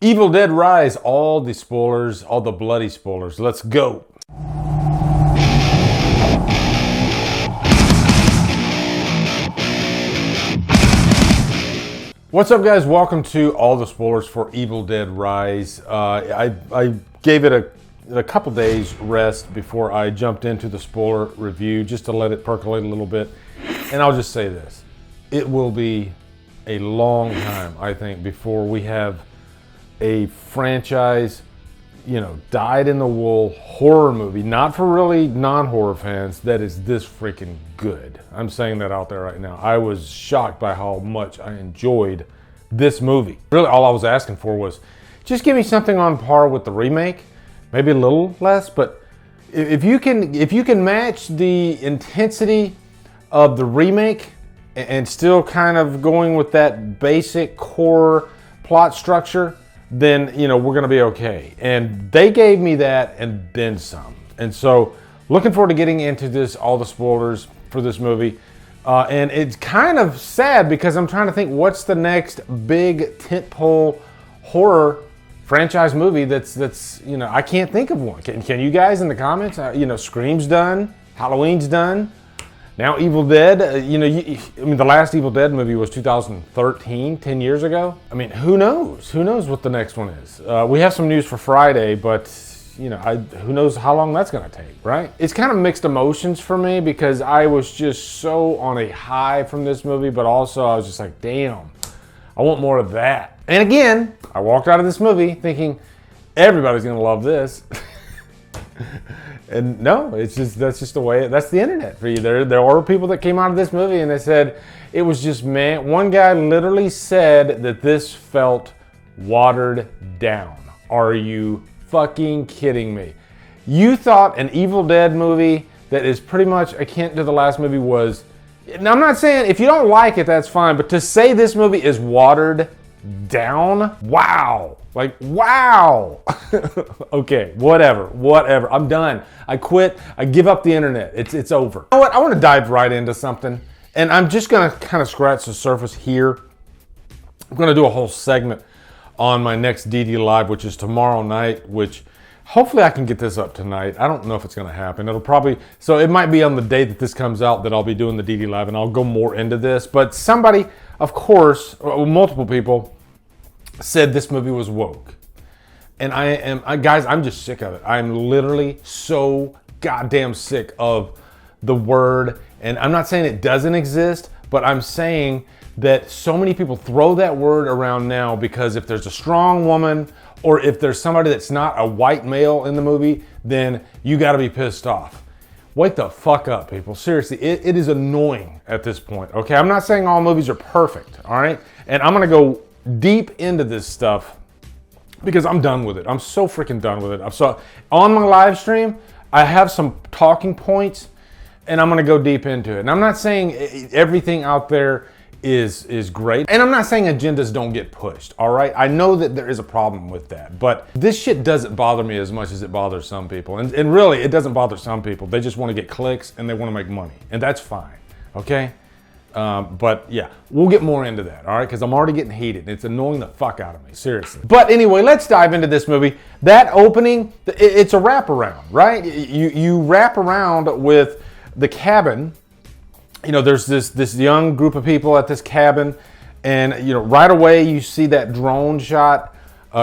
Evil Dead Rise, all the spoilers, all the bloody spoilers. Let's go. What's up, guys? Welcome to all the spoilers for Evil Dead Rise. I gave it a couple days rest before I jumped into the spoiler review just to let it percolate a little bit. And I'll just say this. It will be a long time, I think, before we have a franchise, dyed-in-the-wool horror movie, not for really non-horror fans, that is this freaking good. I'm saying that out there right now. I was shocked by how much I enjoyed this movie. Really, all I was asking for was just give me something on par with the remake, maybe a little less, but if you can match the intensity of the remake and still kind of going with that basic core plot structure, then we're gonna be okay. And they gave me that and then some. And so looking forward to getting into all the spoilers for this movie. And it's kind of sad because I'm trying to think what's the next big tentpole horror franchise movie that's I can't think of one. Can you guys in the comments? Scream's done, Halloween's done. Now Evil Dead, the last Evil Dead movie was 2013, 10 years ago. I mean, who knows? Who knows what the next one is? We have some news for Friday, but who knows how long that's gonna take, right? It's kind of mixed emotions for me because I was just so on a high from this movie, but also I was just like, damn, I want more of that. And again, I walked out of this movie thinking, everybody's gonna love this. And no, that's just the way, that's the internet for you. There were people that came out of this movie and they said, it was just, man, one guy literally said that this felt watered down. Are you fucking kidding me? You thought an Evil Dead movie that is pretty much akin to the last movie was, now I'm not saying, if you don't like it, that's fine, but to say this movie is watered down, wow. Like, wow. Okay, whatever. I'm done. I quit. I give up the internet. It's over. You know what? I want to dive right into something. And I'm just going to kind of scratch the surface here. I'm going to do a whole segment on my next DD Live, which is tomorrow night, which hopefully I can get this up tonight. I don't know if it's going to happen. So it might be on the day that this comes out that I'll be doing the DD Live, and I'll go more into this. But somebody, of course, multiple people, said this movie was woke. And guys, I'm just sick of it. I'm literally so goddamn sick of the word. And I'm not saying it doesn't exist, but I'm saying that so many people throw that word around now because if there's a strong woman or if there's somebody that's not a white male in the movie, then you gotta be pissed off. Wake the fuck up, people. Seriously, it is annoying at this point, okay? I'm not saying all movies are perfect, all right? And I'm gonna go deep into this stuff because I'm done with it. I'm so freaking done with it. So on my live stream, I have some talking points and I'm gonna go deep into it. And I'm not saying everything out there is great. And I'm not saying agendas don't get pushed, all right? I know that there is a problem with that, but this shit doesn't bother me as much as it bothers some people. And really, it doesn't bother some people. They just wanna get clicks and they wanna make money. And that's fine, okay? But yeah, we'll get more into that, all right? Because I'm already getting heated. It's annoying the fuck out of me, seriously. But anyway, let's dive into this movie. That opening, it's a wraparound, right? You wrap around with the cabin. There's this young group of people at this cabin, and right away you see that drone shot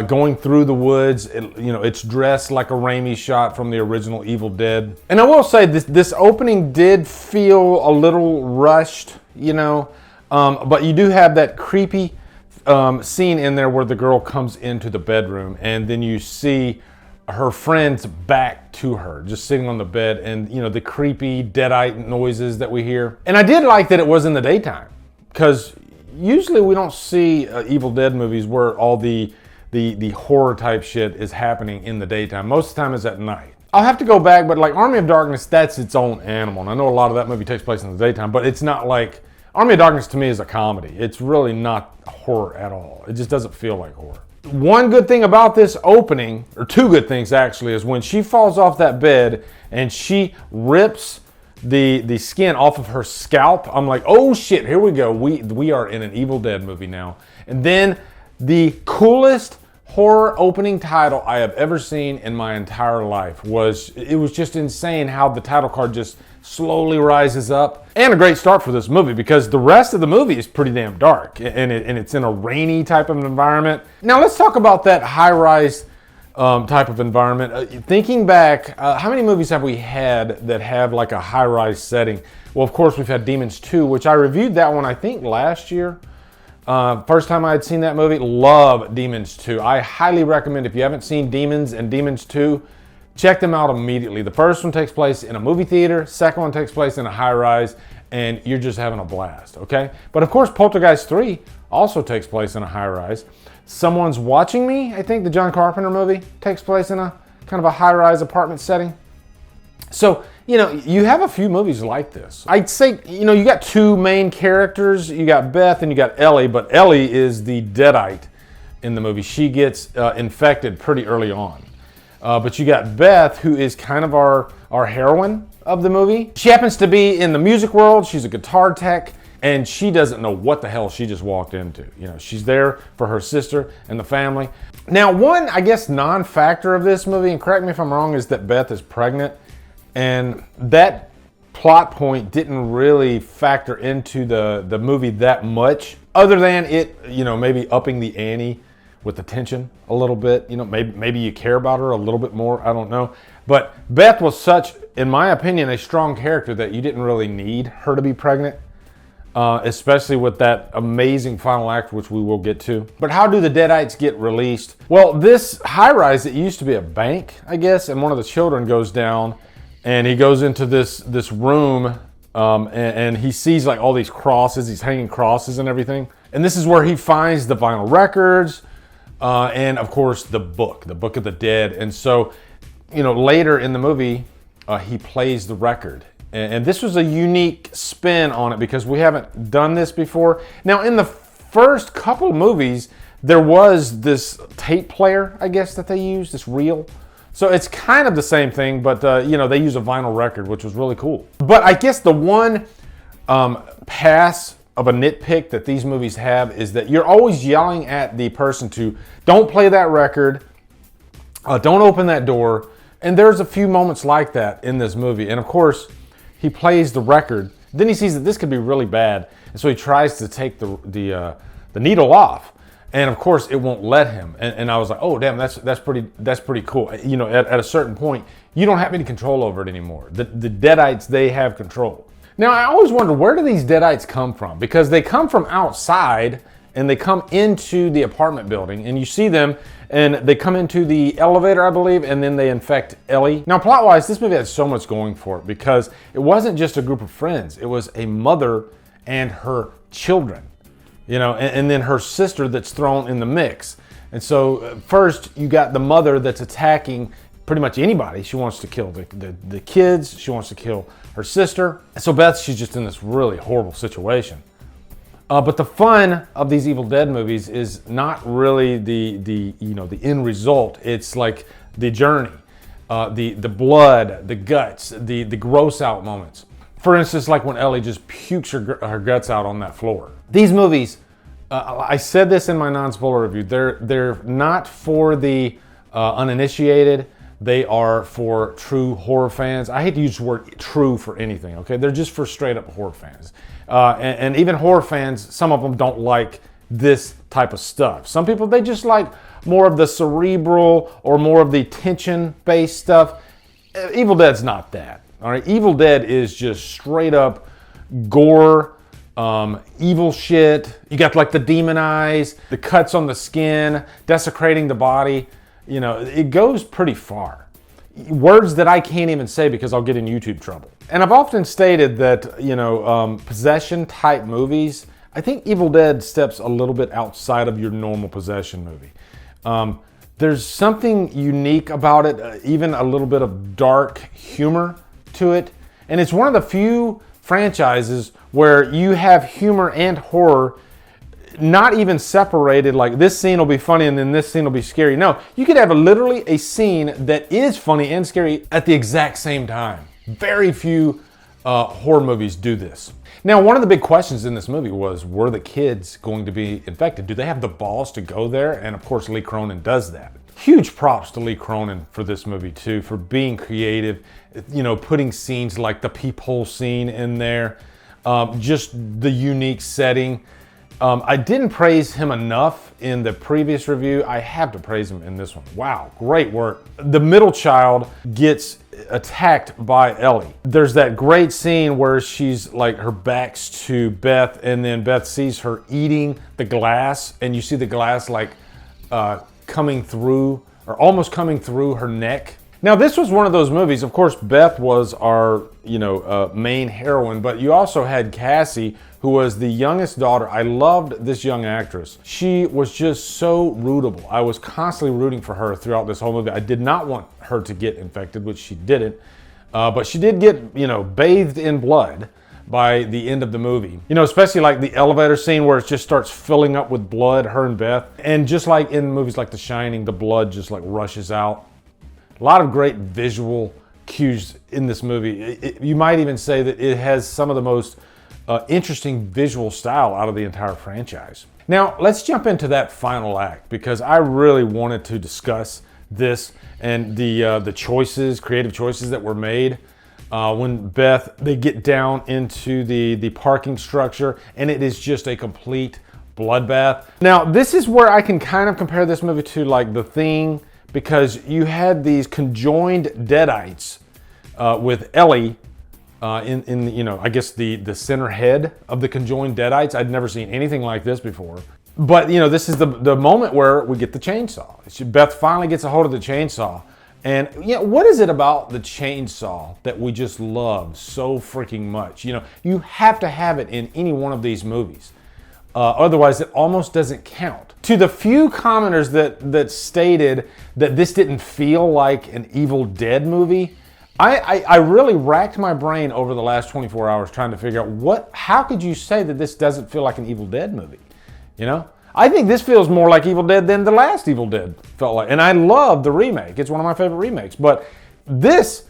going through the woods. It's dressed like a Raimi shot from the original Evil Dead. And I will say this opening did feel a little rushed, but you do have that creepy scene in there where the girl comes into the bedroom and then you see her friend's back to her, just sitting on the bed, and the creepy Deadite noises that we hear. And I did like that it was in the daytime, because usually we don't see Evil Dead movies where all the horror type shit is happening in the daytime. Most of the time it's at night. I'll have to go back, but like Army of Darkness, that's its own animal. And I know a lot of that movie takes place in the daytime, but it's not like, Army of Darkness to me is a comedy. It's really not horror at all. It just doesn't feel like horror. One good thing about this opening, or two good things actually, is when she falls off that bed and she rips the skin off of her scalp, I'm like, oh shit, here we go. We are in an Evil Dead movie now. And then the coolest horror opening title I have ever seen in my entire life. It was just insane how the title card just slowly rises up. And a great start for this movie because the rest of the movie is pretty damn dark and it's in a rainy type of environment. Now let's talk about that high-rise type of environment. Thinking back, how many movies have we had that have like a high-rise setting? Well, of course, we've had Demons 2, which I reviewed that one, I think, last year. First time I had seen that movie. Love Demons 2. I highly recommend, if you haven't seen Demons and Demons 2, check them out immediately. The first one takes place in a movie theater. Second one takes place in a high-rise, and you're just having a blast, okay? But of course, Poltergeist 3 also takes place in a high-rise. Someone's Watching Me, I think, the John Carpenter movie, takes place in a kind of a high-rise apartment setting. So, you know, you have a few movies like this. I'd say, you know, you got two main characters. You got Beth and you got Ellie, but Ellie is the Deadite in the movie. She gets infected pretty early on. But you got Beth, who is kind of our heroine of the movie. She happens to be in the music world. She's a guitar tech, and she doesn't know what the hell she just walked into. You know, she's there for her sister and the family. Now, one, I guess, non-factor of this movie, and correct me if I'm wrong, is that Beth is pregnant. And that plot point didn't really factor into the movie that much, other than it, you know, maybe upping the ante with the tension a little bit. You know, maybe you care about her a little bit more, I don't know. But Beth was such, in my opinion, a strong character that you didn't really need her to be pregnant, especially with that amazing final act, which we will get to. But how do the Deadites get released? Well, this high-rise, it used to be a bank, I guess, and one of the children goes down, and he goes into this room, and he sees like all these crosses, these hanging crosses and everything. And this is where he finds the vinyl records, and of course the Book of the Dead. And so, you know, later in the movie, he plays the record. And this was a unique spin on it because we haven't done this before. Now, in the first couple movies, there was this tape player, I guess, that they used, this reel. So it's kind of the same thing, but you know, they use a vinyl record, which was really cool. But I guess the one pass of a nitpick that these movies have is that you're always yelling at the person to don't play that record, don't open that door. And there's a few moments like that in this movie. And of course, he plays the record. Then he sees that this could be really bad, and so he tries to take the needle off. And of course, it won't let him. And I was like, oh damn, that's pretty cool. You know, at a certain point, you don't have any control over it anymore. The Deadites, they have control. Now, I always wonder, where do these Deadites come from? Because they come from outside and they come into the apartment building, and you see them, and they come into the elevator, I believe, and then they infect Ellie. Now, plot-wise, this movie had so much going for it because it wasn't just a group of friends. It was a mother and her children. You know, and then her sister that's thrown in the mix. And so first you got the mother that's attacking pretty much anybody. She wants to kill the kids. She wants to kill her sister. And so Beth, she's just in this really horrible situation. But the fun of these Evil Dead movies is not really the end result. It's like the journey, the blood, the guts, the gross out moments. For instance, like when Ellie just pukes her guts out on that floor. These movies, I said this in my non-spoiler review, they're not for the uninitiated. They are for true horror fans. I hate to use the word true for anything, okay? They're just for straight up horror fans. And even horror fans, some of them don't like this type of stuff. Some people, they just like more of the cerebral or more of the tension-based stuff. Evil Dead's not that. All right, Evil Dead is just straight up gore, evil shit. You got like the demon eyes, the cuts on the skin, desecrating the body. You know, it goes pretty far. Words that I can't even say because I'll get in YouTube trouble. And I've often stated that, you know, possession type movies, I think Evil Dead steps a little bit outside of your normal possession movie. There's something unique about it, even a little bit of dark humor to it. And it's one of the few franchises where you have humor and horror not even separated, like this scene will be funny and then this scene will be scary. No, you could have literally a scene that is funny and scary at the exact same time. Very few horror movies do this. Now, one of the big questions in this movie was, were the kids going to be infected? Do they have the balls to go there? And of course, Lee Cronin does that. Huge props to Lee Cronin for this movie too, for being creative, putting scenes like the peephole scene in there, just the unique setting. I didn't praise him enough in the previous review. I have to praise him in this one. Wow, great work. The middle child gets attacked by Ellie. There's that great scene where she's like, her back's to Beth, and then Beth sees her eating the glass, and you see the glass like coming through, or almost coming through her neck. Now, this was one of those movies, of course, Beth was our, main heroine, but you also had Cassie, who was the youngest daughter. I loved this young actress. She was just so rootable. I was constantly rooting for her throughout this whole movie. I did not want her to get infected, which she didn't, but she did get, bathed in blood by the end of the movie. Especially like the elevator scene where it just starts filling up with blood, her and Beth. And just like in movies like The Shining, the blood just like rushes out. A lot of great visual cues in this movie. You might even say that it has some of the most interesting visual style out of the entire franchise. Now, let's jump into that final act, because I really wanted to discuss this and the choices, creative choices that were made when they get down into the parking structure, and it is just a complete bloodbath. Now, this is where I can kind of compare this movie to like The Thing, because you had these conjoined Deadites with Ellie I guess the center head of the conjoined Deadites. I'd never seen anything like this before. But this is the moment where we get the chainsaw. Beth finally gets a hold of the chainsaw. And what is it about the chainsaw that we just love so freaking much? You have to have it in any one of these movies. Otherwise, it almost doesn't count. To the few commenters that stated that this didn't feel like an Evil Dead movie, I really racked my brain over the last 24 hours trying to figure out how could you say that this doesn't feel like an Evil Dead movie? I think this feels more like Evil Dead than the last Evil Dead felt like. And I love the remake. It's one of my favorite remakes. But this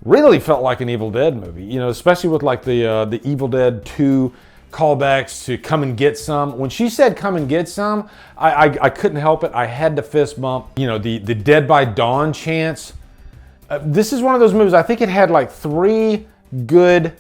really felt like an Evil Dead movie, especially with like the Evil Dead 2 callbacks to Come and Get Some. When she said Come and Get Some, I couldn't help it. I had to fist bump. The Dead by Dawn chants. This is one of those movies, I think it had like 3 good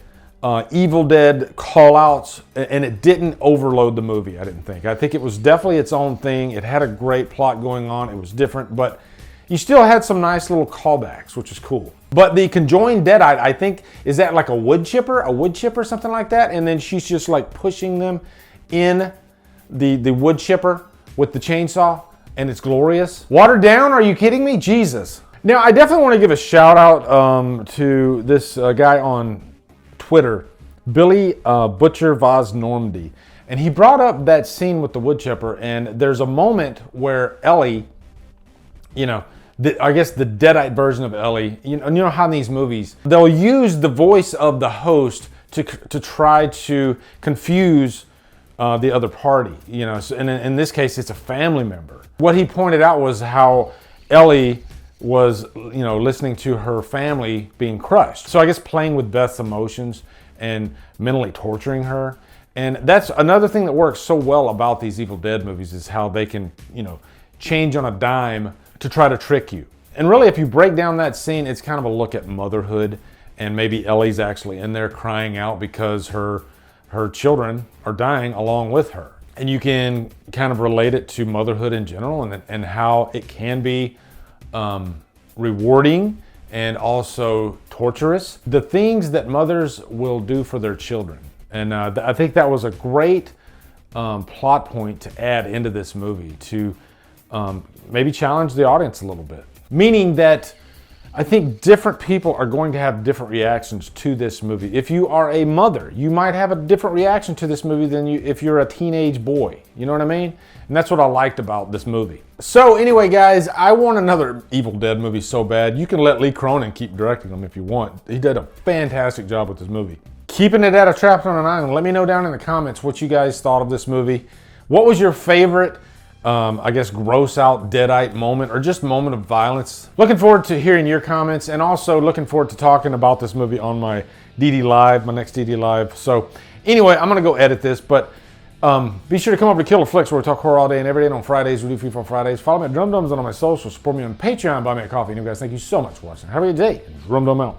Evil Dead call-outs, and it didn't overload the movie, I didn't think. I think it was definitely its own thing. It had a great plot going on. It was different, but you still had some nice little callbacks, which is cool. But the conjoined Deadite, I think, is that like a wood chipper, something like that? And then she's just like pushing them in the wood chipper with the chainsaw, and it's glorious. Watered down? Are you kidding me? Jesus. Now, I definitely want to give a shout out to this guy on Twitter, Billy Butcher Vaz Normandy. And he brought up that scene with the wood chipper, and there's a moment where Ellie, I guess the Deadite version of Ellie, you know how in these movies, they'll use the voice of the host to try to confuse the other party, So, and in this case, it's a family member. What he pointed out was how Ellie was, listening to her family being crushed. So I guess playing with Beth's emotions and mentally torturing her. And that's another thing that works so well about these Evil Dead movies, is how they can, change on a dime to try to trick you. And really, if you break down that scene, it's kind of a look at motherhood, and maybe Ellie's actually in there crying out because her children are dying along with her. And you can kind of relate it to motherhood in general, and how it can be rewarding and also torturous. The things that mothers will do for their children. And I think that was a great plot point to add into this movie to maybe challenge the audience a little bit. Meaning that I think different people are going to have different reactions to this movie. If you are a mother, you might have a different reaction to this movie than if you're a teenage boy. You know what I mean? And that's what I liked about this movie. So anyway, guys, I want another Evil Dead movie so bad. You can let Lee Cronin keep directing them if you want. He did a fantastic job with this movie. Keeping it at a Trapped on an Island. Let me know down in the comments what you guys thought of this movie. What was your favorite I guess, gross out Deadite moment or just moment of violence. Looking forward to hearing your comments, and also looking forward to talking about this movie on my DD Live, my next DD Live. So anyway, I'm gonna go edit this, but be sure to come over to Killer Flicks, where we talk horror all day and every day. And on Fridays, we do free on Fridays. Follow me at Drumdums and on my socials. Support me on Patreon, buy me a coffee. And you guys, thank you so much for watching. Have a good day. Drumdum out.